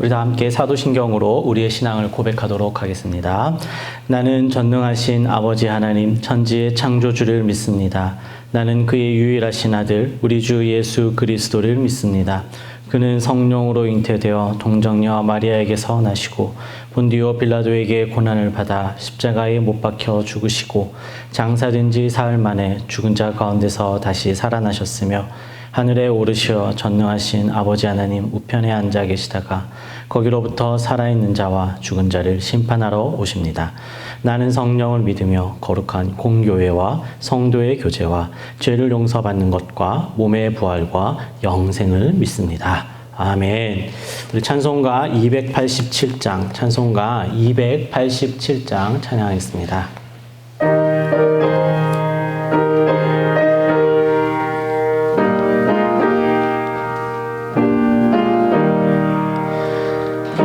우리 다 함께 사도신경으로 우리의 신앙을 고백하도록 하겠습니다. 나는 전능하신 아버지 하나님 천지의 창조주를 믿습니다. 나는 그의 유일하신 아들 우리 주 예수 그리스도를 믿습니다. 그는 성령으로 잉태되어 동정녀 마리아에게서 나시고 본디오 빌라도에게 고난을 받아 십자가에 못 박혀 죽으시고 장사된 지 사흘 만에 죽은 자 가운데서 다시 살아나셨으며 하늘에 오르시어 전능하신 아버지 하나님 우편에 앉아 계시다가 거기로부터 살아있는 자와 죽은 자를 심판하러 오십니다. 나는 성령을 믿으며 거룩한 공교회와 성도의 교제와 죄를 용서받는 것과 몸의 부활과 영생을 믿습니다. 아멘. 우리 찬송가 287장, 찬송가 287장 찬양하겠습니다.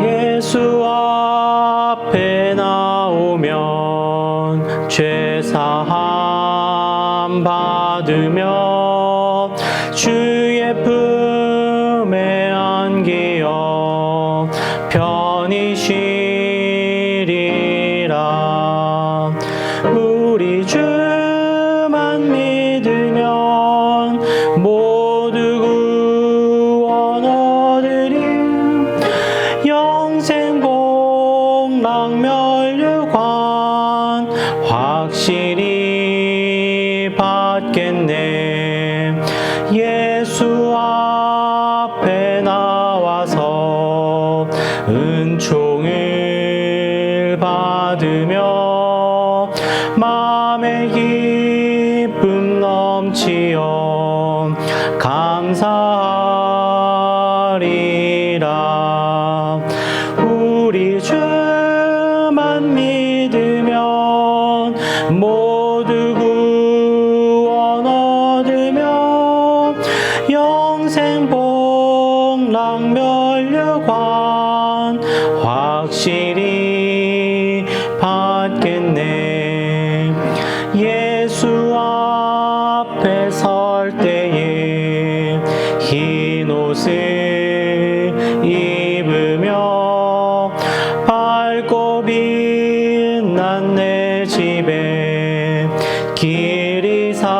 예수 앞에 나오면 죄사함 받으며 주의 품에 안기어 편히 쉬리라. 우리 주만 믿으면 모두 구원 얻으리. 영생 복락 멸류관 확실히 받겠네. 예수 앞에 나와서 은총을 받으며 마음의 기쁨 넘치어 감사하리라. 우리 주만 믿으면 모두 구원 얻으며 영생 복락 멸류관 확실히 받겠네. 예수 앞에 설 때에 흰 옷을 입으며 밝고 빛난 내 집에 길이 살리라.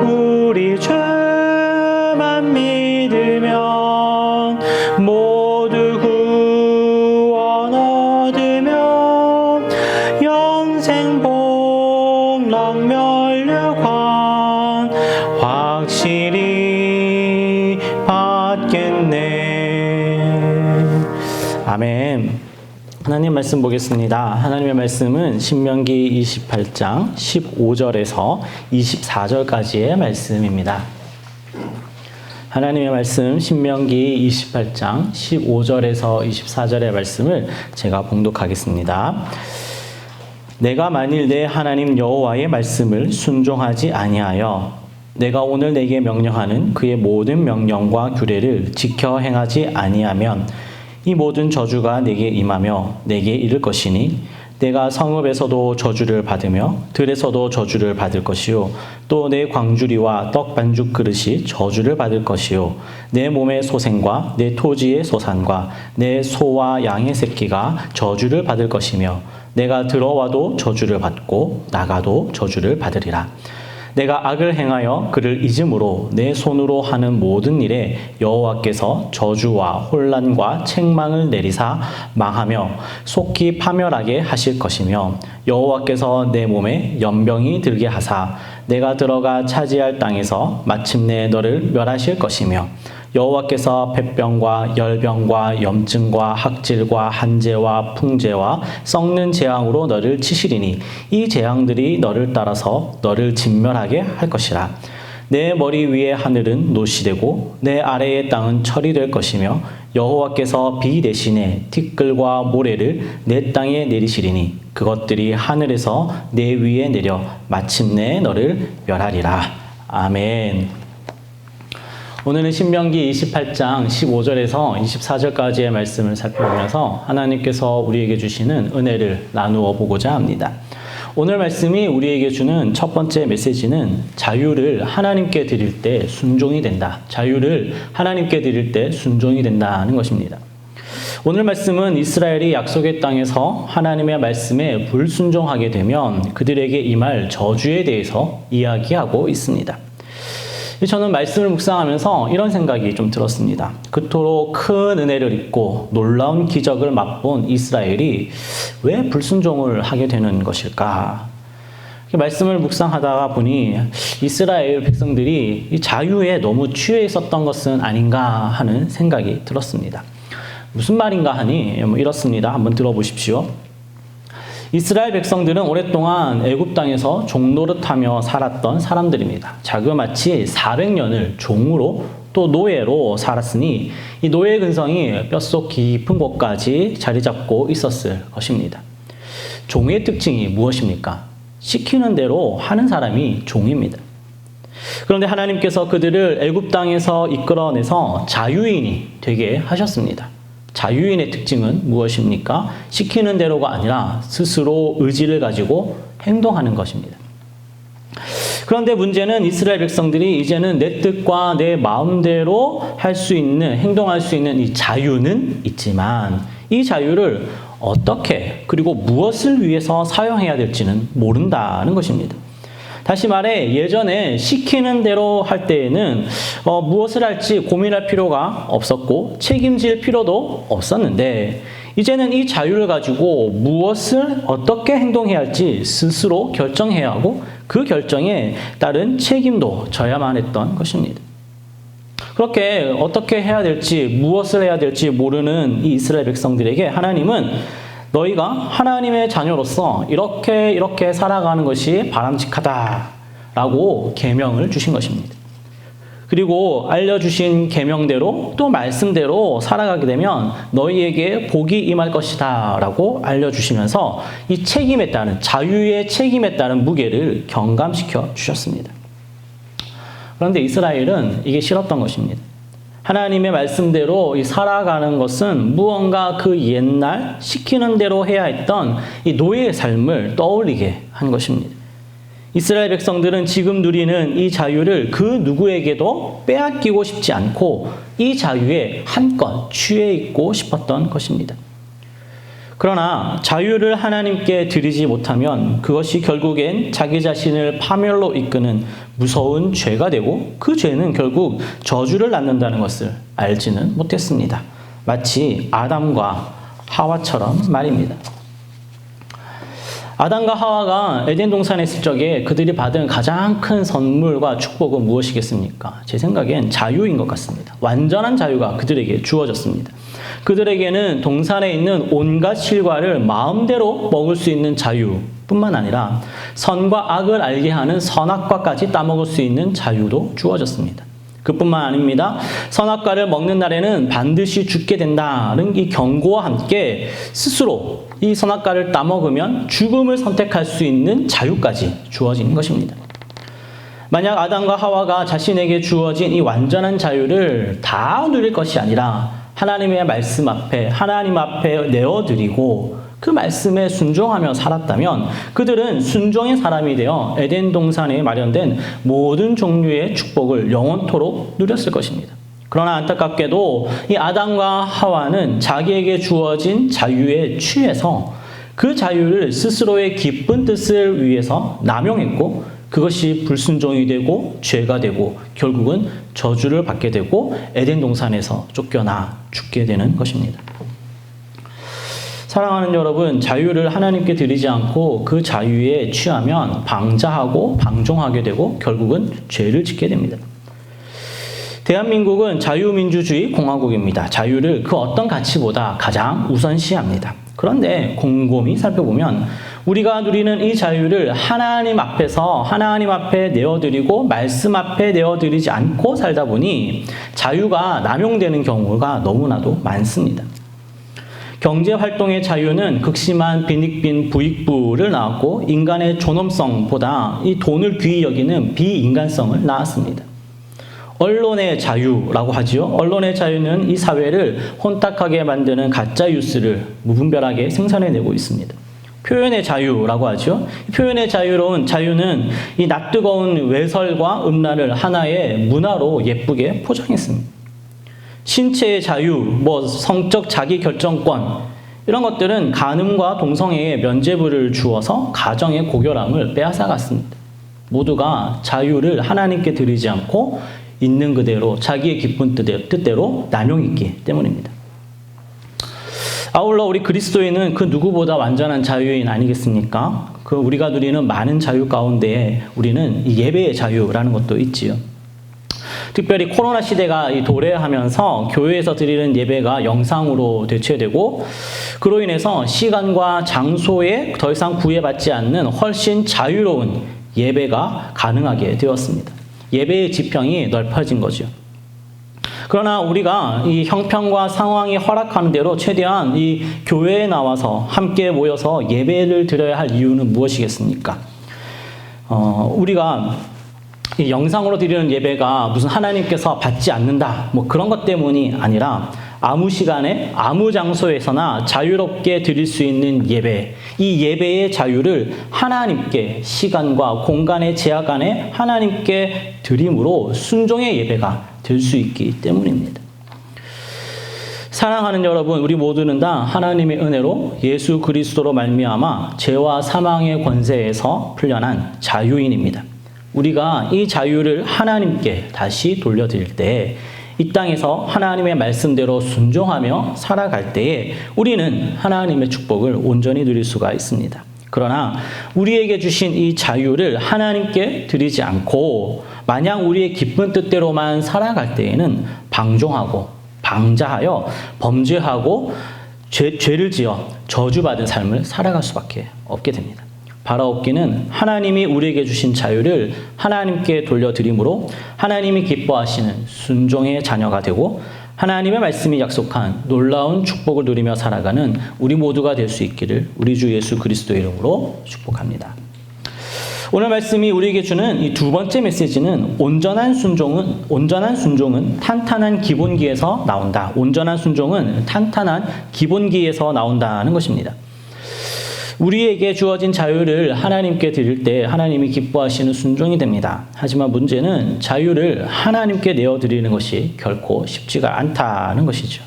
우리 주만 믿으면 모두 구원 얻으며 영생 복락 멸류관 확실히 받겠네. 아멘. 하나님 말씀 보겠습니다. 하나님의 말씀은 신명기 28장 15절에서 24절까지의 말씀입니다. 하나님의 말씀 신명기 28장 15절에서 24절의 말씀을 제가 봉독하겠습니다. 내가 만일 내 하나님 여호와의 말씀을 순종하지 아니하여 내가 오늘 내게 명령하는 그의 모든 명령과 규례를 지켜 행하지 아니하면 이 모든 저주가 내게 임하며 내게 이를 것이니 내가 성읍에서도 저주를 받으며 들에서도 저주를 받을 것이요 또 내 광주리와 떡 반죽 그릇이 저주를 받을 것이요 내 몸의 소생과 내 토지의 소산과 내 소와 양의 새끼가 저주를 받을 것이며 내가 들어와도 저주를 받고 나가도 저주를 받으리라. 내가 악을 행하여 그를 잊음으로 내 손으로 하는 모든 일에 여호와께서 저주와 혼란과 책망을 내리사 망하며 속히 파멸하게 하실 것이며 여호와께서 내 몸에 연병이 들게 하사 내가 들어가 차지할 땅에서 마침내 너를 멸하실 것이며 여호와께서 폐병과 열병과 염증과 학질과 한재와 풍재와 썩는 재앙으로 너를 치시리니 이 재앙들이 너를 따라서 너를 진멸하게 할 것이라. 내 머리 위에 하늘은 노시 되고 내 아래의 땅은 철이 될 것이며 여호와께서 비 대신에 티끌과 모래를 내 땅에 내리시리니 그것들이 하늘에서 내 위에 내려 마침내 너를 멸하리라. 아멘. 오늘은 신명기 28장 15절에서 24절까지의 말씀을 살펴보면서 하나님께서 우리에게 주시는 은혜를 나누어 보고자 합니다. 오늘 말씀이 우리에게 주는 첫 번째 메시지는 자유를 하나님께 드릴 때 순종이 된다. 자유를 하나님께 드릴 때 순종이 된다는 것입니다. 오늘 말씀은 이스라엘이 약속의 땅에서 하나님의 말씀에 불순종하게 되면 그들에게 임할 저주에 대해서 이야기하고 있습니다. 저는 말씀을 묵상하면서 이런 생각이 좀 들었습니다. 그토록 큰 은혜를 입고 놀라운 기적을 맛본 이스라엘이 왜 불순종을 하게 되는 것일까? 말씀을 묵상하다가 보니 이스라엘 백성들이 이 자유에 너무 취해 있었던 것은 아닌가 하는 생각이 들었습니다. 무슨 말인가 하니 이렇습니다. 한번 들어보십시오. 이스라엘 백성들은 오랫동안 애굽 땅에서 종노릇하며 살았던 사람들입니다. 자그마치 400년을 종으로 또 노예로 살았으니 이 노예 근성이 뼛속 깊은 곳까지 자리 잡고 있었을 것입니다. 종의 특징이 무엇입니까? 시키는 대로 하는 사람이 종입니다. 그런데 하나님께서 그들을 애굽 땅에서 이끌어내서 자유인이 되게 하셨습니다. 자유인의 특징은 무엇입니까? 시키는 대로가 아니라 스스로 의지를 가지고 행동하는 것입니다. 그런데 문제는 이스라엘 백성들이 이제는 내 뜻과 내 마음대로 할 수 있는, 행동할 수 있는 이 자유는 있지만 이 자유를 어떻게 그리고 무엇을 위해서 사용해야 될지는 모른다는 것입니다. 다시 말해 예전에 시키는 대로 할 때에는 무엇을 할지 고민할 필요가 없었고 책임질 필요도 없었는데 이제는 이 자유를 가지고 무엇을 어떻게 행동해야 할지 스스로 결정해야 하고 그 결정에 따른 책임도 져야만 했던 것입니다. 그렇게 어떻게 해야 될지 무엇을 해야 될지 모르는 이 이스라엘 백성들에게 하나님은 너희가 하나님의 자녀로서 이렇게 살아가는 것이 바람직하다라고 계명을 주신 것입니다. 그리고 알려주신 계명대로 또 말씀대로 살아가게 되면 너희에게 복이 임할 것이다 라고 알려주시면서 이 책임에 따른 자유의 책임에 따른 무게를 경감시켜 주셨습니다. 그런데 이스라엘은 이게 싫었던 것입니다. 하나님의 말씀대로 살아가는 것은 무언가 그 옛날 시키는 대로 해야 했던 이 노예의 삶을 떠올리게 한 것입니다. 이스라엘 백성들은 지금 누리는 이 자유를 그 누구에게도 빼앗기고 싶지 않고 이 자유에 한껏 취해 있고 싶었던 것입니다. 그러나 자유를 하나님께 드리지 못하면 그것이 결국엔 자기 자신을 파멸로 이끄는 무서운 죄가 되고 그 죄는 결국 저주를 낳는다는 것을 알지는 못했습니다. 마치 아담과 하와처럼 말입니다. 아담과 하와가 에덴 동산에 있을 적에 그들이 받은 가장 큰 선물과 축복은 무엇이겠습니까? 제 생각엔 자유인 것 같습니다. 완전한 자유가 그들에게 주어졌습니다. 그들에게는 동산에 있는 온갖 실과를 마음대로 먹을 수 있는 자유뿐만 아니라 선과 악을 알게 하는 선악과까지 따먹을 수 있는 자유도 주어졌습니다. 그뿐만 아닙니다. 선악과를 먹는 날에는 반드시 죽게 된다는 이 경고와 함께 스스로 이 선악과를 따먹으면 죽음을 선택할 수 있는 자유까지 주어진 것입니다. 만약 아담과 하와가 자신에게 주어진 이 완전한 자유를 다 누릴 것이 아니라 하나님의 말씀 앞에 하나님 앞에 내어드리고 그 말씀에 순종하며 살았다면 그들은 순종의 사람이 되어 에덴 동산에 마련된 모든 종류의 축복을 영원토록 누렸을 것입니다. 그러나 안타깝게도 이 아담과 하와는 자기에게 주어진 자유에 취해서 그 자유를 스스로의 기쁜 뜻을 위해서 남용했고 그것이 불순종이 되고 죄가 되고 결국은 저주를 받게 되고 에덴 동산에서 쫓겨나 죽게 되는 것입니다. 사랑하는 여러분, 자유를 하나님께 드리지 않고 그 자유에 취하면 방자하고 방종하게 되고 결국은 죄를 짓게 됩니다. 대한민국은 자유민주주의 공화국입니다. 자유를 그 어떤 가치보다 가장 우선시합니다. 그런데 곰곰이 살펴보면 우리가 누리는 이 자유를 하나님 앞에서 하나님 앞에 내어드리고 말씀 앞에 내어드리지 않고 살다 보니 자유가 남용되는 경우가 너무나도 많습니다. 경제활동의 자유는 극심한 빈익빈 부익부를 낳았고 인간의 존엄성보다 이 돈을 귀히 여기는 비인간성을 낳았습니다. 언론의 자유라고 하지요. 언론의 자유는 이 사회를 혼탁하게 만드는 가짜 뉴스를 무분별하게 생산해내고 있습니다. 표현의 자유라고 하죠. 표현의 자유는 이 낯뜨거운 외설과 음란을 하나의 문화로 예쁘게 포장했습니다. 신체의 자유, 성적 자기 결정권 이런 것들은 간음과 동성애에 면죄부를 주어서 가정의 고결함을 빼앗아갔습니다. 모두가 자유를 하나님께 드리지 않고 있는 그대로 자기의 기쁜 뜻대로 남용했기 때문입니다. 아울러 우리 그리스도인은 그 누구보다 완전한 자유인 아니겠습니까? 그 우리가 누리는 많은 자유 가운데 우리는 이 예배의 자유라는 것도 있지요. 특별히 코로나 시대가 도래하면서 교회에서 드리는 예배가 영상으로 대체되고 그로 인해서 시간과 장소에 더 이상 구애받지 않는 훨씬 자유로운 예배가 가능하게 되었습니다. 예배의 지평이 넓어진 거죠. 그러나 우리가 이 형편과 상황이 허락하는 대로 최대한 이 교회에 나와서 함께 모여서 예배를 드려야 할 이유는 무엇이겠습니까? 우리가 이 영상으로 드리는 예배가 무슨 하나님께서 받지 않는다 그런 것 때문이 아니라 아무 시간에 아무 장소에서나 자유롭게 드릴 수 있는 예배, 이 예배의 자유를 하나님께 시간과 공간의 제약 안에 하나님께 드림으로 순종의 예배가 될 수 있기 때문입니다. 사랑하는 여러분, 우리 모두는 다 하나님의 은혜로 예수 그리스도로 말미암아 죄와 사망의 권세에서 풀려난 자유인입니다. 우리가 이 자유를 하나님께 다시 돌려드릴 때 이 땅에서 하나님의 말씀대로 순종하며 살아갈 때에 우리는 하나님의 축복을 온전히 누릴 수가 있습니다. 그러나 우리에게 주신 이 자유를 하나님께 드리지 않고 마냥 우리의 기쁜 뜻대로만 살아갈 때에는 방종하고 방자하여 범죄하고 죄를 지어 저주받은 삶을 살아갈 수밖에 없게 됩니다. 바라옵기는 하나님이 우리에게 주신 자유를 하나님께 돌려드림으로 하나님이 기뻐하시는 순종의 자녀가 되고 하나님의 말씀이 약속한 놀라운 축복을 누리며 살아가는 우리 모두가 될 수 있기를 우리 주 예수 그리스도의 이름으로 축복합니다. 오늘 말씀이 우리에게 주는 이 두 번째 메시지는 온전한 순종은 탄탄한 기본기에서 나온다. 온전한 순종은 탄탄한 기본기에서 나온다는 것입니다. 우리에게 주어진 자유를 하나님께 드릴 때 하나님이 기뻐하시는 순종이 됩니다. 하지만 문제는 자유를 하나님께 내어드리는 것이 결코 쉽지가 않다는 것이죠.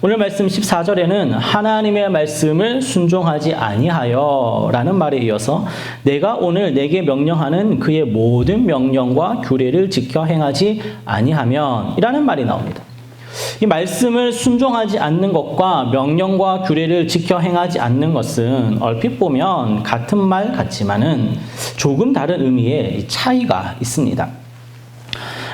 오늘 말씀 14절에는 하나님의 말씀을 순종하지 아니하여 라는 말에 이어서 내가 오늘 내게 명령하는 그의 모든 명령과 규례를 지켜 행하지 아니하면 이라는 말이 나옵니다. 이 말씀을 순종하지 않는 것과 명령과 규례를 지켜 행하지 않는 것은 얼핏 보면 같은 말 같지만은 조금 다른 의미의 차이가 있습니다.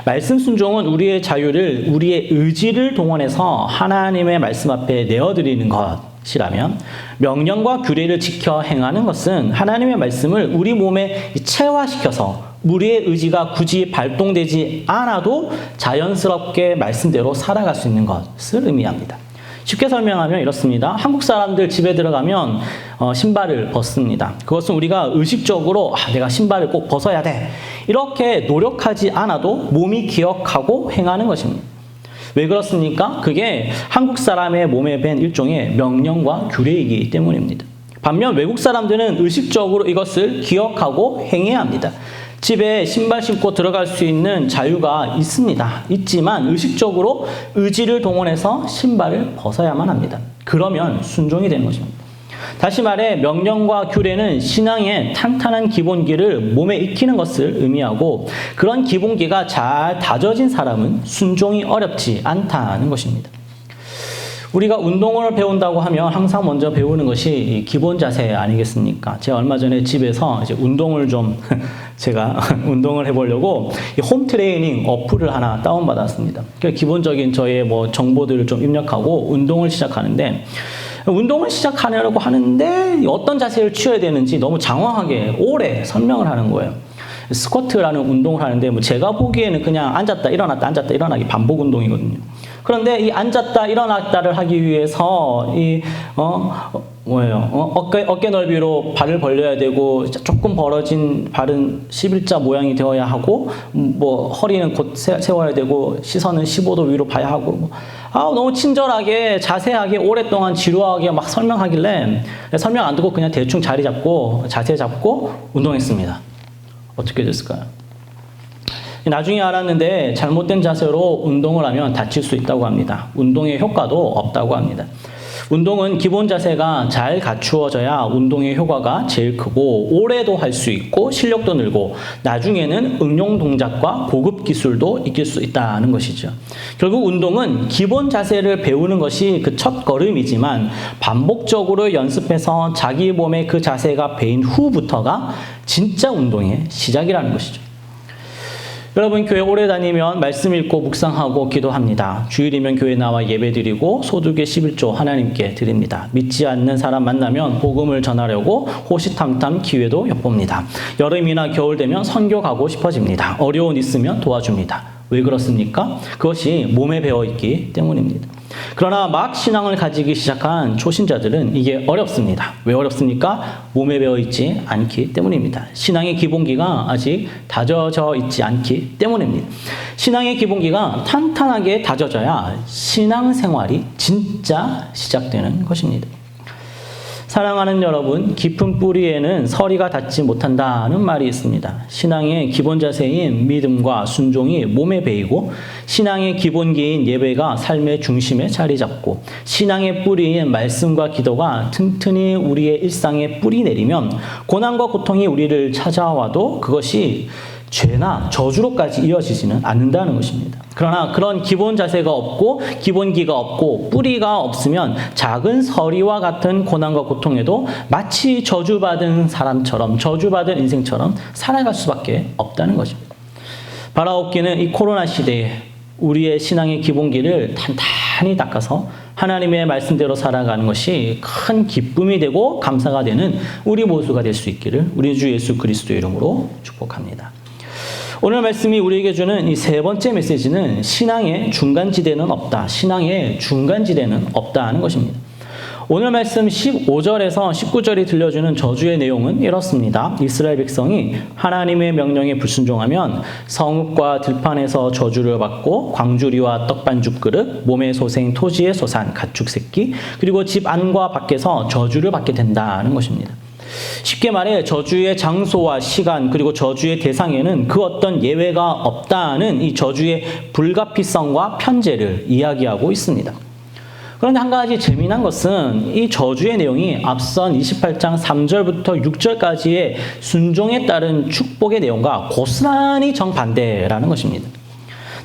말씀 순종은 우리의 자유를, 우리의 의지를 동원해서 하나님의 말씀 앞에 내어드리는 것이라면 명령과 규례를 지켜 행하는 것은 하나님의 말씀을 우리 몸에 체화시켜서 우리의 의지가 굳이 발동되지 않아도 자연스럽게 말씀대로 살아갈 수 있는 것을 의미합니다. 쉽게 설명하면 이렇습니다. 한국 사람들 집에 들어가면 신발을 벗습니다. 그것은 우리가 의식적으로 내가 신발을 꼭 벗어야 돼 이렇게 노력하지 않아도 몸이 기억하고 행하는 것입니다. 왜 그렇습니까? 그게 한국 사람의 몸에 밴 일종의 명령과 규례이기 때문입니다. 반면 외국 사람들은 의식적으로 이것을 기억하고 행해야 합니다. 집에 신발 신고 들어갈 수 있는 자유가 있지만 의식적으로 의지를 동원해서 신발을 벗어야만 합니다. 그러면 순종이 되는 것입니다. 다시 말해 명령과 규례는 신앙의 탄탄한 기본기를 몸에 익히는 것을 의미하고 그런 기본기가 잘 다져진 사람은 순종이 어렵지 않다는 것입니다. 우리가 운동을 배운다고 하면 항상 먼저 배우는 것이 기본 자세 아니겠습니까? 제가 얼마 전에 집에서 이제 운동을 해보려고 홈 트레이닝 어플을 하나 다운받았습니다. 기본적인 저의 정보들을 좀 입력하고 운동을 시작하는데 운동을 시작하려고 하는데 어떤 자세를 취해야 되는지 너무 장황하게 오래 설명을 하는 거예요. 스쿼트라는 운동을 하는데 제가 보기에는 그냥 앉았다 일어났다 앉았다 일어나기 반복 운동이거든요. 그런데 이 앉았다 일어났다를 하기 위해서 뭐예요? 어깨 넓이로 발을 벌려야 되고 조금 벌어진 발은 11자 모양이 되어야 하고 뭐 허리는 곧 세워야 되고 시선은 15도 위로 봐야 하고 너무 친절하게 자세하게 오랫동안 지루하게 막 설명하길래 설명 안 듣고 그냥 대충 자리 잡고 자세 잡고 운동했습니다. 어떻게 됐을까요? 나중에 알았는데 잘못된 자세로 운동을 하면 다칠 수 있다고 합니다. 운동의 효과도 없다고 합니다. 운동은 기본 자세가 잘 갖추어져야 운동의 효과가 제일 크고 오래도 할 수 있고 실력도 늘고 나중에는 응용 동작과 고급 기술도 익힐 수 있다는 것이죠. 결국 운동은 기본 자세를 배우는 것이 그 첫 걸음이지만 반복적으로 연습해서 자기 몸에 그 자세가 배인 후부터가 진짜 운동의 시작이라는 것이죠. 여러분 교회 오래 다니면 말씀 읽고 묵상하고 기도합니다. 주일이면 교회 나와 예배드리고 소득의 11조 하나님께 드립니다. 믿지 않는 사람 만나면 복음을 전하려고 호시탐탐 기회도 엿봅니다. 여름이나 겨울 되면 선교 가고 싶어집니다. 어려운 있으면 도와줍니다. 왜 그렇습니까? 그것이 몸에 배어있기 때문입니다. 그러나 막 신앙을 가지기 시작한 초신자들은 이게 어렵습니다. 왜 어렵습니까? 몸에 배어있지 않기 때문입니다. 신앙의 기본기가 아직 다져져 있지 않기 때문입니다. 신앙의 기본기가 탄탄하게 다져져야 신앙생활이 진짜 시작되는 것입니다. 사랑하는 여러분, 깊은 뿌리에는 서리가 닿지 못한다는 말이 있습니다. 신앙의 기본 자세인 믿음과 순종이 몸에 배이고 신앙의 기본기인 예배가 삶의 중심에 자리 잡고 신앙의 뿌리인 말씀과 기도가 튼튼히 우리의 일상에 뿌리 내리면 고난과 고통이 우리를 찾아와도 그것이 죄나 저주로까지 이어지지는 않는다는 것입니다. 그러나 그런 기본 자세가 없고 기본기가 없고 뿌리가 없으면 작은 서리와 같은 고난과 고통에도 마치 저주받은 사람처럼 저주받은 인생처럼 살아갈 수밖에 없다는 것입니다. 바라옵기는 이 코로나 시대에 우리의 신앙의 기본기를 단단히 닦아서 하나님의 말씀대로 살아가는 것이 큰 기쁨이 되고 감사가 되는 우리 모두가 될 수 있기를 우리 주 예수 그리스도의 이름으로 축복합니다. 오늘 말씀이 우리에게 주는 이 세 번째 메시지는 신앙의 중간지대는 없다. 신앙의 중간지대는 없다 하는 것입니다. 오늘 말씀 15절에서 19절이 들려주는 저주의 내용은 이렇습니다. 이스라엘 백성이 하나님의 명령에 불순종하면 성읍과 들판에서 저주를 받고 광주리와 떡반죽 그릇, 몸의 소생, 토지의 소산, 가축 새끼, 그리고 집 안과 밖에서 저주를 받게 된다는 것입니다. 쉽게 말해 저주의 장소와 시간 그리고 저주의 대상에는 그 어떤 예외가 없다는 이 저주의 불가피성과 편제를 이야기하고 있습니다. 그런데 한 가지 재미난 것은 이 저주의 내용이 앞선 28장 3절부터 6절까지의 순종에 따른 축복의 내용과 고스란히 정반대라는 것입니다.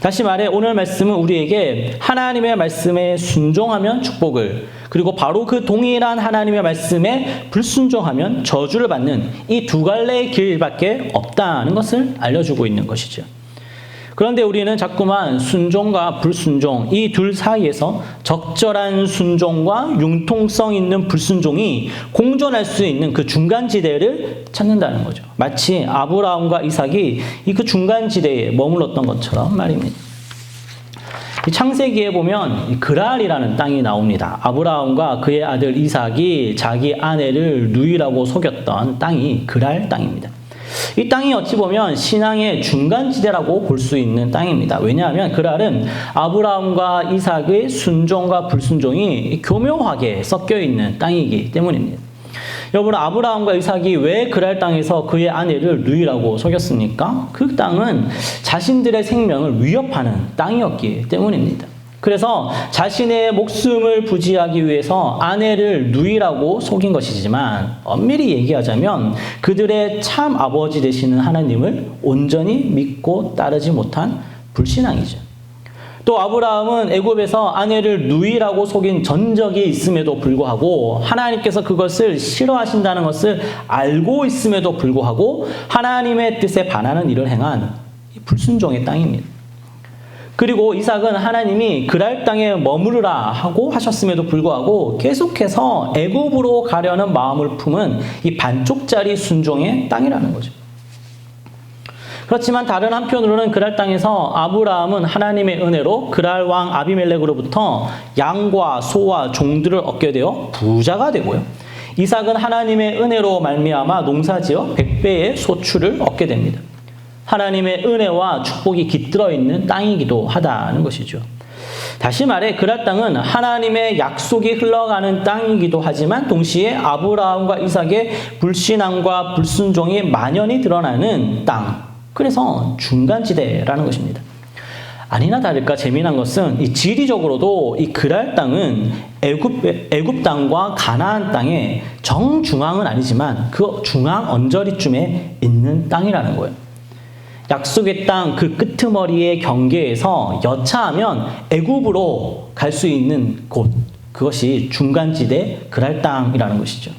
다시 말해 오늘 말씀은 우리에게 하나님의 말씀에 순종하면 축복을 그리고 바로 그 동일한 하나님의 말씀에 불순종하면 저주를 받는 이 두 갈래의 길밖에 없다는 것을 알려주고 있는 것이죠. 그런데 우리는 자꾸만 순종과 불순종 이 둘 사이에서 적절한 순종과 융통성 있는 불순종이 공존할 수 있는 그 중간지대를 찾는다는 거죠. 마치 아브라함과 이삭이 그 중간지대에 머물렀던 것처럼 말입니다. 창세기에 보면 그랄이라는 땅이 나옵니다. 아브라함과 그의 아들 이삭이 자기 아내를 누이라고 속였던 땅이 그랄 땅입니다. 이 땅이 어찌 보면 신앙의 중간지대라고 볼 수 있는 땅입니다. 왜냐하면 그랄은 아브라함과 이삭의 순종과 불순종이 교묘하게 섞여 있는 땅이기 때문입니다. 여러분, 아브라함과 이삭이 왜 그랄 땅에서 그의 아내를 누이라고 속였습니까? 그 땅은 자신들의 생명을 위협하는 땅이었기 때문입니다. 그래서 자신의 목숨을 부지하기 위해서 아내를 누이라고 속인 것이지만 엄밀히 얘기하자면 그들의 참 아버지 되시는 하나님을 온전히 믿고 따르지 못한 불신앙이죠. 또 아브라함은 애굽에서 아내를 누이라고 속인 전적이 있음에도 불구하고 하나님께서 그것을 싫어하신다는 것을 알고 있음에도 불구하고 하나님의 뜻에 반하는 일을 행한 불순종의 땅입니다. 그리고 이삭은 하나님이 그랄 땅에 머무르라 하고 하셨음에도 불구하고 계속해서 애굽으로 가려는 마음을 품은 이 반쪽짜리 순종의 땅이라는 거죠. 그렇지만 다른 한편으로는 그랄 땅에서 아브라함은 하나님의 은혜로 그랄 왕 아비멜렉으로부터 양과 소와 종들을 얻게 되어 부자가 되고요. 이삭은 하나님의 은혜로 말미암아 농사지어 100배의 소출을 얻게 됩니다. 하나님의 은혜와 축복이 깃들어 있는 땅이기도 하다는 것이죠. 다시 말해 그랄 땅은 하나님의 약속이 흘러가는 땅이기도 하지만 동시에 아브라함과 이삭의 불신앙과 불순종이 만연히 드러나는 땅. 그래서 중간지대라는 것입니다. 아니나 다를까 재미난 것은 이 지리적으로도 이 그랄 땅은 애굽 땅과 가나안 땅의 정중앙은 아니지만 그 중앙 언저리쯤에 있는 땅이라는 거예요. 약속의 땅 그 끄트머리의 경계에서 여차하면 애굽으로 갈 수 있는 곳, 그것이 중간지대 그랄 땅이라는 것이죠.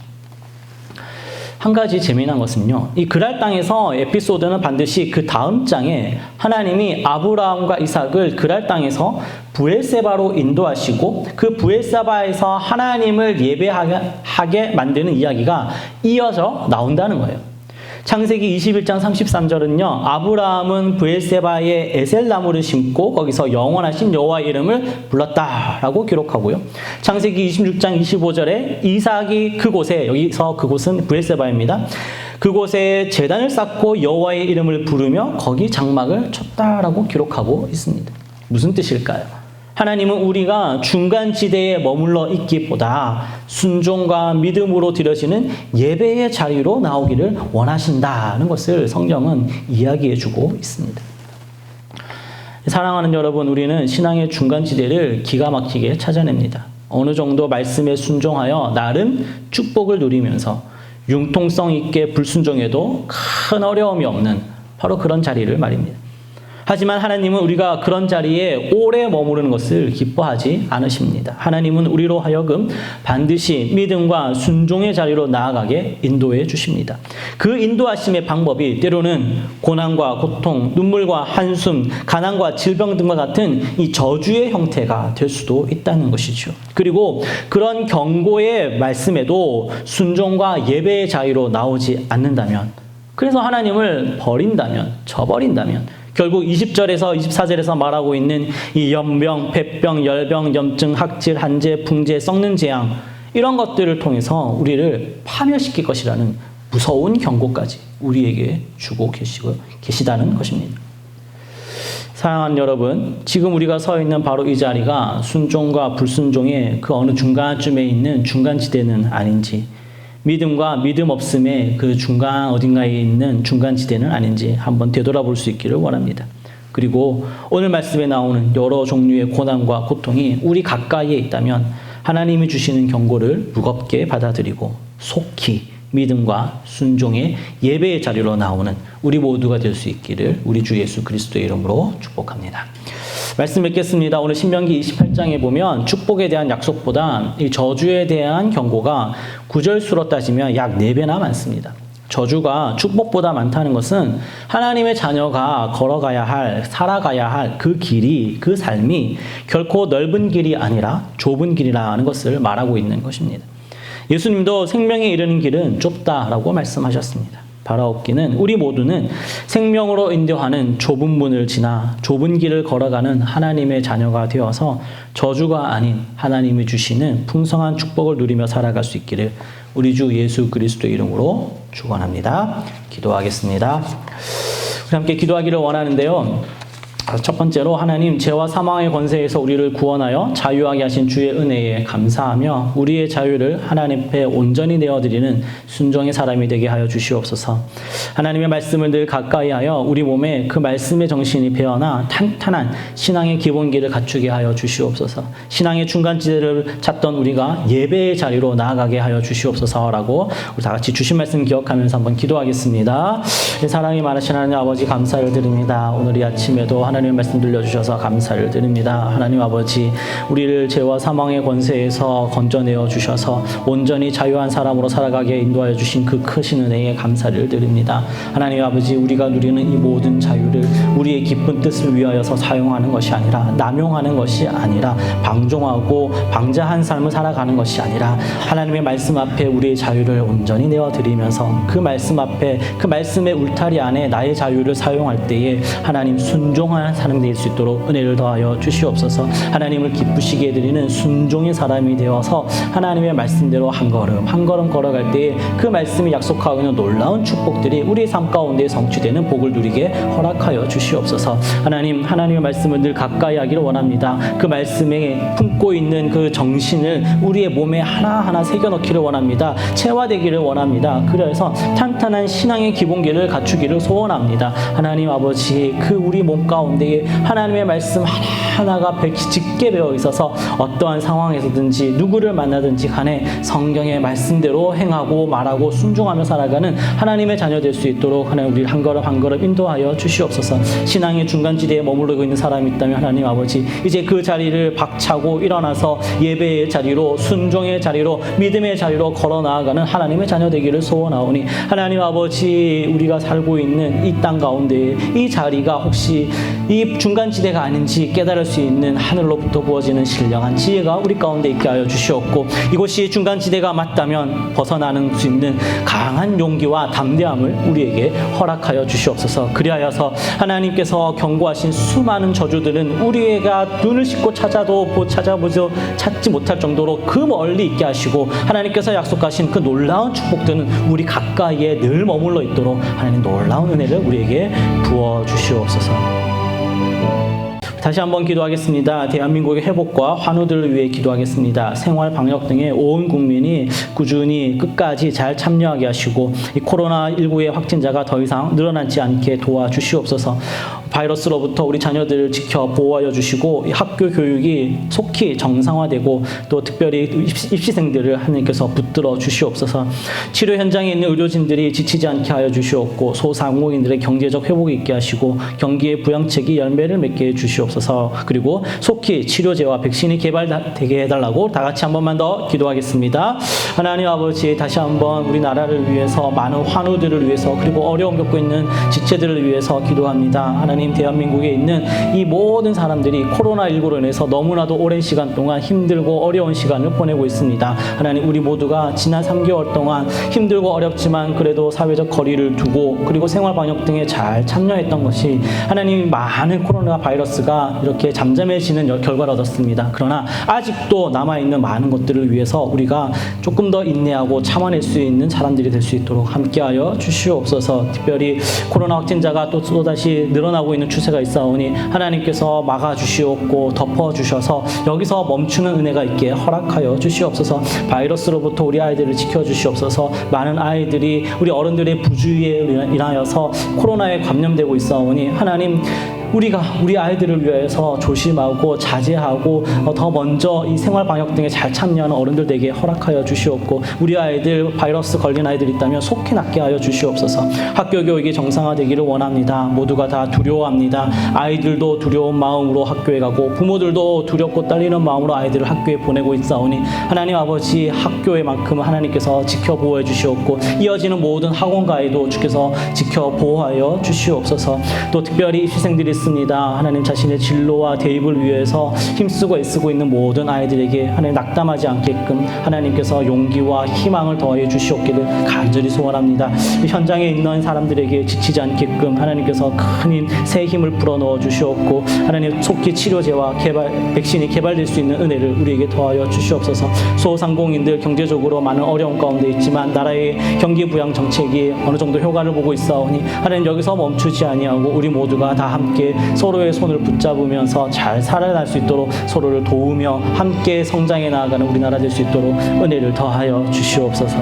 한 가지 재미난 것은요, 이 그랄 땅에서 에피소드는 반드시 그 다음 장에 하나님이 아브라함과 이삭을 그랄 땅에서 브엘세바로 인도하시고 그 브엘세바에서 하나님을 예배하게 만드는 이야기가 이어져 나온다는 거예요. 창세기 21장 33절은요. 아브라함은 브엘세바에 에셀나무를 심고 거기서 영원하신 여호와의 이름을 불렀다라고 기록하고요. 창세기 26장 25절에 이삭이 그곳에, 여기서 그곳은 브엘세바입니다. 그곳에 제단을 쌓고 여호와의 이름을 부르며 거기 장막을 쳤다라고 기록하고 있습니다. 무슨 뜻일까요? 하나님은 우리가 중간지대에 머물러 있기보다 순종과 믿음으로 드려지는 예배의 자리로 나오기를 원하신다는 것을 성경은 이야기해주고 있습니다. 사랑하는 여러분, 우리는 신앙의 중간지대를 기가 막히게 찾아냅니다. 어느 정도 말씀에 순종하여 나름 축복을 누리면서 융통성 있게 불순종해도 큰 어려움이 없는 바로 그런 자리를 말입니다. 하지만 하나님은 우리가 그런 자리에 오래 머무르는 것을 기뻐하지 않으십니다. 하나님은 우리로 하여금 반드시 믿음과 순종의 자리로 나아가게 인도해 주십니다. 그 인도하심의 방법이 때로는 고난과 고통, 눈물과 한숨, 가난과 질병 등과 같은 이 저주의 형태가 될 수도 있다는 것이죠. 그리고 그런 경고의 말씀에도 순종과 예배의 자리로 나오지 않는다면, 그래서 하나님을 버린다면, 저버린다면 결국 20절에서 24절에서 말하고 있는 이 연병, 폐병, 열병, 염증, 학질, 한재, 풍재, 썩는 재앙, 이런 것들을 통해서 우리를 파멸시킬 것이라는 무서운 경고까지 우리에게 주고 계시다는 것입니다. 사랑하는 여러분, 지금 우리가 서 있는 바로 이 자리가 순종과 불순종의 그 어느 중간쯤에 있는 중간지대는 아닌지, 믿음과 믿음 없음의 그 중간 어딘가에 있는 중간지대는 아닌지 한번 되돌아볼 수 있기를 원합니다. 그리고 오늘 말씀에 나오는 여러 종류의 고난과 고통이 우리 가까이에 있다면 하나님이 주시는 경고를 무겁게 받아들이고 속히 믿음과 순종의 예배의 자리로 나오는 우리 모두가 될 수 있기를 우리 주 예수 그리스도의 이름으로 축복합니다. 말씀 읽겠습니다. 오늘 신명기 28장에 보면 축복에 대한 약속보다 이 저주에 대한 경고가 구절수로 따지면 약 4배나 많습니다. 저주가 축복보다 많다는 것은 하나님의 자녀가 걸어가야 할, 살아가야 할 그 길이, 그 삶이 결코 넓은 길이 아니라 좁은 길이라는 것을 말하고 있는 것입니다. 예수님도 생명에 이르는 길은 좁다라고 말씀하셨습니다. 바라옵기는 우리 모두는 생명으로 인도하는 좁은 문을 지나 좁은 길을 걸어가는 하나님의 자녀가 되어서 저주가 아닌 하나님이 주시는 풍성한 축복을 누리며 살아갈 수 있기를 우리 주 예수 그리스도의 이름으로 축원합니다. 기도하겠습니다. 우리 함께 기도하기를 원하는데요. 첫 번째로 하나님, 죄와 사망의 권세에서 우리를 구원하여 자유하게 하신 주의 은혜에 감사하며 우리의 자유를 하나님 앞에 온전히 내어드리는 순종의 사람이 되게 하여 주시옵소서. 하나님의 말씀을 늘 가까이 하여 우리 몸에 그 말씀의 정신이 배어나 탄탄한 신앙의 기본기를 갖추게 하여 주시옵소서. 신앙의 중간지대를 찾던 우리가 예배의 자리로 나아가게 하여 주시옵소서라고 우리 다 같이 주신 말씀 기억하면서 한번 기도하겠습니다. 사랑이 많으신 하나님 아버지, 감사를 드립니다. 오늘 이 아침에도 하나님의 말씀 들려주셔서 감사를 드립니다. 하나님 아버지, 우리를 죄와 사망의 권세에서 건져내어 주셔서 온전히 자유한 사람으로 살아가게 인도하여 주신 그 크신 은혜에 감사를 드립니다. 하나님 아버지, 우리가 누리는 이 모든 자유를 우리의 기쁜 뜻을 위하여서 사용하는 것이 아니라, 남용하는 것이 아니라, 방종하고 방자한 삶을 살아가는 것이 아니라 하나님의 말씀 앞에 우리의 자유를 온전히 내어드리면서 그 말씀 앞에, 그 말씀의 울타리 안에 나의 자유를 사용할 때에 하나님 순종하는 온전한 사람이 될 수 있도록 은혜를 더하여 주시옵소서. 하나님을 기쁘시게 해드리는 순종의 사람이 되어서 하나님의 말씀대로 한 걸음 걸어갈 때에 그 말씀이 약속하고 있는 놀라운 축복들이 우리의 삶 가운데 성취되는 복을 누리게 허락하여 주시옵소서. 하나님의 말씀을 늘 가까이 하기를 원합니다. 그 말씀에 품고 있는 그 정신을 우리의 몸에 하나하나 새겨넣기를 원합니다. 체화되기를 원합니다. 그래서 탄탄한 신앙의 기본기를 갖추기를 소원합니다. 하나님 아버지, 그 우리 몸 가운데에 하나님의 말씀 하나하나가 짙게 배어 있어서 어떠한 상황에서든지 누구를 만나든지 간에 성경의 말씀대로 행하고 말하고 순종하며 살아가는 하나님의 자녀 될 수 있도록 하나님 우리를 한 걸음 한 걸음 인도하여 주시옵소서. 신앙의 중간지대에 머무르고 있는 사람이 있다면 하나님 아버지, 이제 그 자리를 박차고 일어나서 예배의 자리로, 순종의 자리로, 믿음의 자리로 걸어 나아가는 하나님의 자녀 되기를 소원하오니, 하나님 아버지, 우리가 살고 있는 이 땅 가운데 이 자리가 혹시 이 중간지대가 아닌지 깨달을 수 있는 하늘로부터 부어지는 신령한 지혜가 우리 가운데 있게 하여 주시옵고, 이곳이 중간지대가 맞다면 벗어나는 수 있는 강한 용기와 담대함을 우리에게 허락하여 주시옵소서. 그리하여서 하나님께서 경고하신 수많은 저주들은 우리가 눈을 씻고 찾지 못할 정도로 그 멀리 있게 하시고, 하나님께서 약속하신 그 놀라운 축복들은 우리 가까이에 늘 머물러 있도록 하나님 놀라운 은혜를 우리에게 부어 주시옵소서. 다시 한번 기도하겠습니다. 대한민국의 회복과 환우들을 위해 기도하겠습니다. 생활 방역 등의 온 국민이 꾸준히 끝까지 잘 참여하게 하시고, 이 코로나19의 확진자가 더 이상 늘어나지 않게 도와주시옵소서. 바이러스로부터 우리 자녀들을 지켜 보호하여 주시고, 이 학교 교육이 속히 정상화되고, 또 특별히 입시생들을 하나님께서 붙들어 주시옵소서. 치료 현장에 있는 의료진들이 지치지 않게 하여 주시옵고, 소상공인들의 경제적 회복이 있게 하시고, 경기의 부양책이 열매를 맺게 해 주시옵소서. 그리고 속히 치료제와 백신이 개발되게 해달라고 다 같이 한 번만 더 기도하겠습니다. 하나님 아버지, 다시 한번 우리나라를 위해서, 많은 환우들을 위해서, 그리고 어려움 겪고 있는 지체들을 위해서 기도합니다. 하나님, 대한민국에 있는 이 모든 사람들이 코로나19로 인해서 너무나도 오랜 시간 동안 힘들고 어려운 시간을 보내고 있습니다. 하나님, 우리 모두가 지난 3개월 동안 힘들고 어렵지만 그래도 사회적 거리를 두고, 그리고 생활방역 등에 잘 참여했던 것이 하나님, 많은 코로나 바이러스가 이렇게 잠잠해지는 결과를 얻었습니다. 그러나 아직도 남아있는 많은 것들을 위해서 우리가 조금 더 인내하고 참아낼 수 있는 사람들이 될 수 있도록 함께하여 주시옵소서. 특별히 코로나 확진자가 또다시 늘어나고 있는 추세가 있사오니 하나님께서 막아주시옵고 덮어주셔서 여기서 멈추는 은혜가 있게 허락하여 주시옵소서. 바이러스로부터 우리 아이들을 지켜주시옵소서. 많은 아이들이 우리 어른들의 부주의에 인하여서 코로나에 감염되고 있사오니 하나님, 우리가 우리 아이들을 위해서 조심하고 자제하고 더 먼저 이 생활 방역 등에 잘 참여하는 어른들에게 허락하여 주시옵고, 우리 아이들 바이러스 걸린 아이들이 있다면 속히 낫게 하여 주시옵소서. 학교 교육이 정상화되기를 원합니다. 모두가 다 두려워합니다. 아이들도 두려운 마음으로 학교에 가고, 부모들도 두렵고 떨리는 마음으로 아이들을 학교에 보내고 있사오니 하나님 아버지, 학교에만큼 하나님께서 지켜 보호해 주시옵고, 이어지는 모든 학원가에도 주께서 지켜 보호하여 주시옵소서. 또 특별히 입시생들이 있습니다. 하나님, 자신의 진로와 대입을 위해서 힘쓰고 애쓰고 있는 모든 아이들에게 하나님 낙담하지 않게끔 하나님께서 용기와 희망을 더해 주시옵기를 간절히 소원합니다. 현장에 있는 사람들에게 지치지 않게끔 하나님께서 큰 새 힘을 불어넣어 주시옵고, 하나님 속히 치료제와 백신이 개발될 수 있는 은혜를 우리에게 더하여 주시옵소서. 소상공인들 경제적으로 많은 어려움 가운데 있지만 나라의 경기 부양 정책이 어느 정도 효과를 보고 있사오니 하나님, 여기서 멈추지 아니하고 우리 모두가 다 함께 서로의 손을 붙잡으면서 잘 살아날 수 있도록 서로를 도우며 함께 성장해 나아가는 우리나라 될 수 있도록 은혜를 더하여 주시옵소서.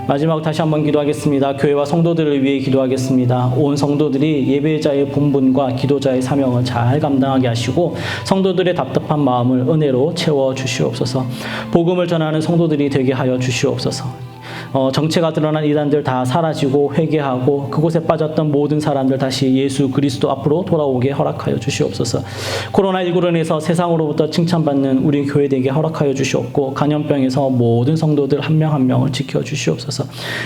마지막 다시 한번 기도하겠습니다. 교회와 성도들을 위해 기도하겠습니다. 온 성도들이 예배자의 본분과 기도자의 사명을 잘 감당하게 하시고, 성도들의 답답한 마음을 은혜로 채워 주시옵소서. 복음을 전하는 성도들이 되게 하여 주시옵소서. 정체가 드러난 이단들 다 사라지고 회개하고, 그곳에 빠졌던 모든 사람들 다시 예수 그리스도 앞으로 돌아오게 허락하여 주시옵소서. 코로나19로 인해서 세상으로부터 칭찬받는 우리 교회 되게 허락하여 주시옵고, 감염병에서 모든 성도들 한 명 한 명을 지켜주시옵소서.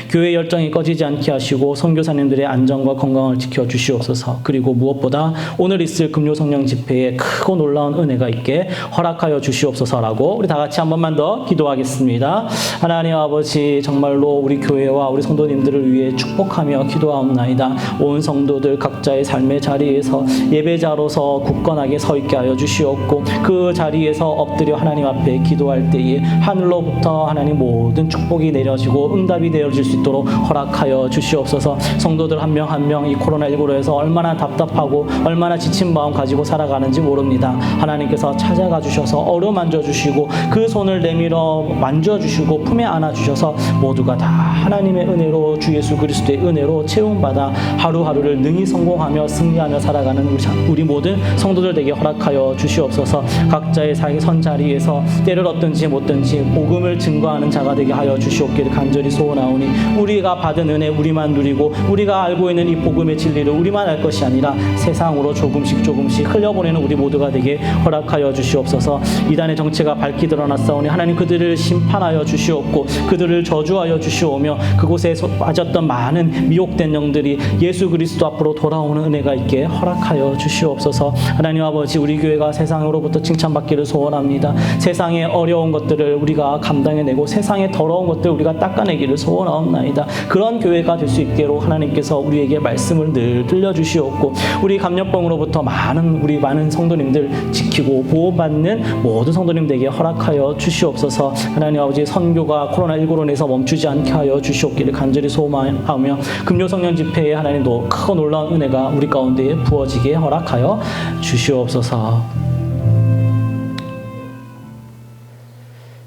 교회 열정이 꺼지지 않게 하시고 선교사님들의 안전과 건강을 지켜주시옵소서. 그리고 무엇보다 오늘 있을 금요성령 집회에 크고 놀라운 은혜가 있게 허락하여 주시옵소서라고 우리 다 같이 한 번만 더 기도하겠습니다. 하나님 아버지, 정말 정말로 우리 교회와 우리 성도님들을 위해 축복하며 기도하옵나이다. 온 성도들 각자의 삶의 자리에서 예배자로서 굳건하게 서 있게 하여 주시옵고 그 자리에서 엎드려 하나님 앞에 기도할 때에 하늘로부터 하나님 모든 축복이 내려지고 응답이 되어질 수 있도록 허락하여 주시옵소서. 성도들 한 명 한 명 이 코로나19로 해서 얼마나 답답하고 얼마나 지친 마음 가지고 살아가는지 모릅니다. 하나님께서 찾아가 주셔서 어루만져 주시고 그 손을 내밀어 만져주시고 품에 안아주셔서 모두가 다 하나님의 은혜로 주 예수 그리스도의 은혜로 채움받아 하루하루를 능히 성공하며 승리하며 살아가는 우리 모든 성도들 되게 허락하여 주시옵소서. 각자의 자기 선자리에서 때를 얻든지 못든지 복음을 증거하는 자가 되게 하여 주시옵기를 간절히 소원하오니 우리가 받은 은혜 우리만 누리고 우리가 알고 있는 이 복음의 진리를 우리만 알 것이 아니라 세상으로 조금씩 흘려보내는 우리 모두가 되게 허락하여 주시옵소서. 이단의 정체가 밝히 드러났사오니 하나님 그들을 심판하여 주시옵고 그들을 저주하여 주시오며 그곳에 빠졌던 많은 미혹된 영들이 예수 그리스도 앞으로 돌아오는 은혜가 있게 허락하여 주시옵소서. 하나님 아버지 우리 교회가 세상으로부터 칭찬받기를 소원합니다. 세상의 어려운 것들을 우리가 감당해내고 세상의 더러운 것들을 우리가 닦아내기를 소원하옵나이다. 그런 교회가 될 수 있도록 하나님께서 우리에게 말씀을 늘 들려주시옵고 우리 감염병으로부터 많은 성도님들 지키고 보호받는 모든 성도님들에게 허락하여 주시옵소서. 하나님 아버지 선교가 코로나19로 인해서 멈추지 않게 하여 주시옵기를 간절히 소망하며 금요성령 집회에 하나님도 크고 놀라운 은혜가 우리 가운데 부어지게 허락하여 주시옵소서.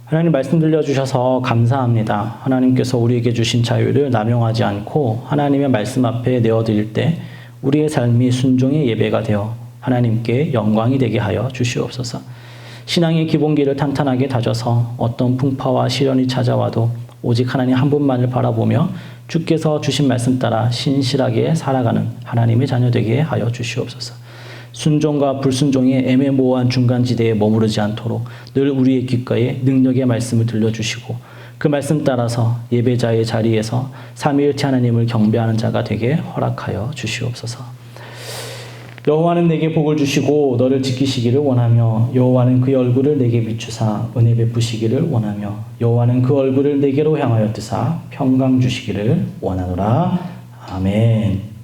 하나님 말씀 들려주셔서 감사합니다. 하나님께서 우리에게 주신 자유를 남용하지 않고 하나님의 말씀 앞에 내어드릴 때 우리의 삶이 순종의 예배가 되어 하나님께 영광이 되게 하여 주시옵소서. 신앙의 기본기를 탄탄하게 다져서 어떤 풍파와 시련이 찾아와도 오직 하나님 한 분만을 바라보며 주께서 주신 말씀 따라 신실하게 살아가는 하나님의 자녀 되게 하여 주시옵소서. 순종과 불순종의 애매모호한 중간지대에 머무르지 않도록 늘 우리의 귓가에 능력의 말씀을 들려주시고 그 말씀 따라서 예배자의 자리에서 삼위일체 하나님을 경배하는 자가 되게 허락하여 주시옵소서. 여호와는 내게 복을 주시고 너를 지키시기를 원하며 여호와는 그의 얼굴을 내게 비추사 은혜 베푸시기를 원하며 여호와는 그 얼굴을 내게로 향하여 뜨사 평강 주시기를 원하노라. 아멘.